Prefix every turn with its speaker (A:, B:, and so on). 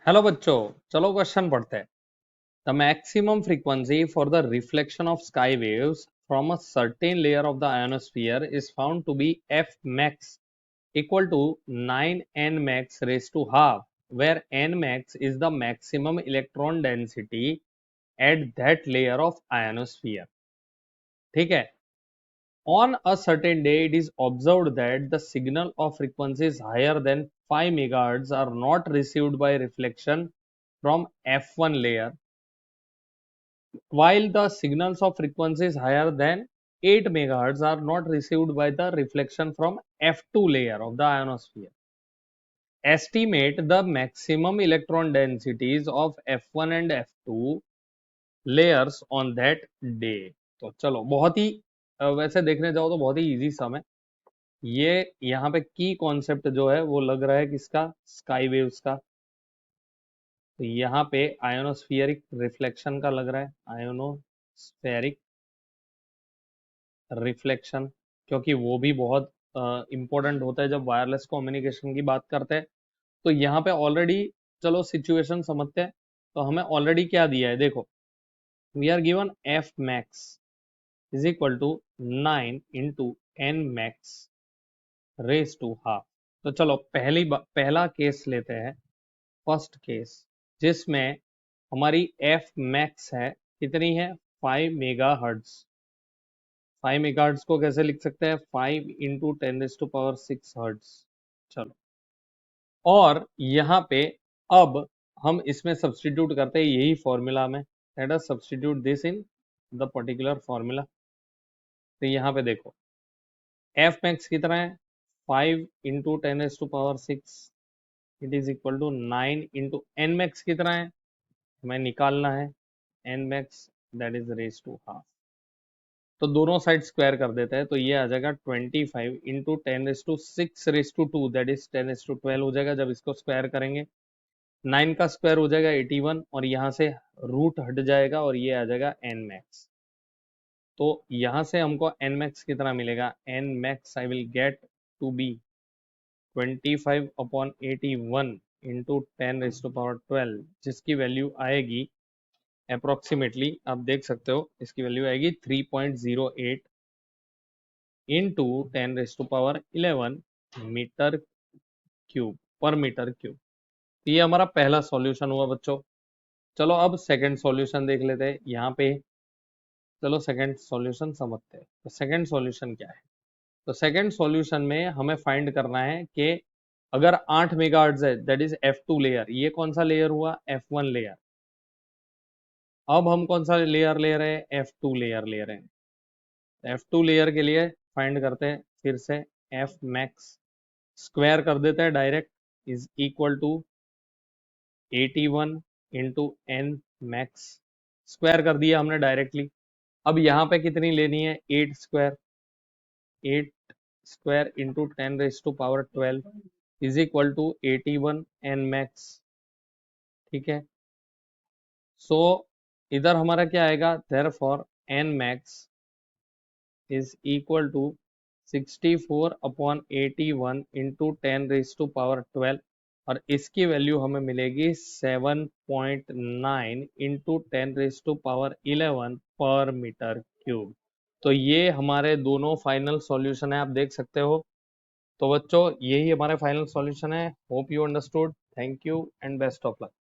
A: Hello बच्चों, चलो question पढ़ते हैं। The maximum frequency for the reflection of sky waves from a certain layer of the ionosphere is found to be f max equal to 9 n max raised to half, where n max is the maximum electron density at that layer of ionosphere. ठीक है। On a certain day, it is observed that the signal of frequencies higher than 5 MHz are not received by reflection from F1 layer, while the signals of frequencies higher than 8 MHz are not received by the reflection from F2 layer of the ionosphere. Estimate the maximum electron densities of F1 and F2 layers on that day. तो चलो बहुत ही वैसे देखने जाओ तो बहुत ही easy सम है ये। यहाँ पे की कॉन्सेप्ट जो है वो लग रहा है किसका, स्काई वेव्स का। तो यहाँ पे आयोनोस्फियरिक रिफ्लेक्शन का लग रहा है, आयोनोस्फेरिक रिफ्लेक्शन, क्योंकि वो भी बहुत इंपॉर्टेंट होता है जब वायरलेस कम्युनिकेशन की बात करते हैं। तो यहाँ पे ऑलरेडी चलो सिचुएशन समझते हैं। तो हमें ऑलरेडी क्या दिया है, देखो we are given F max is equal to 9 into N max raise to half. तो चलो पहला केस लेते हैं, फर्स्ट केस, जिसमें हमारी एफ मैक्स है, कितनी है, 5 मेगा हर्ट्ज। 5 मेगाहर्ट्ज को कैसे लिख सकते हैं, 5 इंटू 10⁻6 हर्ट्ज। चलो, और यहाँ पे अब हम इसमें सब्सटीट्यूट करते हैं यही फॉर्मूला में, let us substitute this in the particular formula. तो यहाँ पे देखो एफ मैक्स कितना है, 5 into 10⁻6, it is equal to 9 into N max कितना है, हमें निकालना है N max, that is raise to half. तो दोनों साइड स्क्वायर कर देते हैं, तो ये आ जाएगा 25 इंटू 10⁶2 दैट इज 10⁻12 हो जाएगा जब इसको स्क्वायर करेंगे। 9 का स्क्वायर हो जाएगा 81, और यहाँ से रूट हट जाएगा और ये आ जाएगा एन मैक्स। तो यहाँ से हमको एन मैक्स कितना मिलेगा, N max I will get to be 25/81 into 10⁻12, जिसकी वैल्यू आएगी अप्रोक्सीमेटली, आप देख सकते हो इसकी वैल्यू आएगी 3.08 इंटू 10⁻11 मीटर क्यूब पर मीटर क्यूब। ये हमारा पहला सॉल्यूशन हुआ बच्चों। चलो अब सेकंड सॉल्यूशन देख लेते हैं यहाँ पे। चलो सेकंड सॉल्यूशन समझते हैं। तो सेकंड सॉल्यूशन क्या है, तो सेकंड सॉल्यूशन में हमें फाइंड करना है कि अगर 8 मेगाहर्ट्ज है, दैट इज F2 लेयर, ये कौन सा लेयर हुआ, F1 लेयर। अब हम कौन सा लेयर ले रहे हैं, F2 लेयर ले रहे हैं। F2 लेयर के लिए फाइंड करते हैं फिर से, F मैक्स स्क्वायर कर देते हैं direct, is equal to 81 into N max, square कर दिया हमने डायरेक्टली। अब यहाँ पे कितनी लेनी है, 8 square, 8 square into 10⁻12 is equal to 81 N max. ठीक है, सो इधर हमारा क्या आएगा, therefore N max is equal to 64/81 into 10⁻12, और इसकी वैल्यू हमें मिलेगी 7.9 इंटू 10⁻11 पर मीटर क्यूब। तो ये हमारे दोनों फाइनल सॉल्यूशन है, आप देख सकते हो। तो बच्चों यही हमारे फाइनल सॉल्यूशन है। Hope you understood. Thank you and best of luck.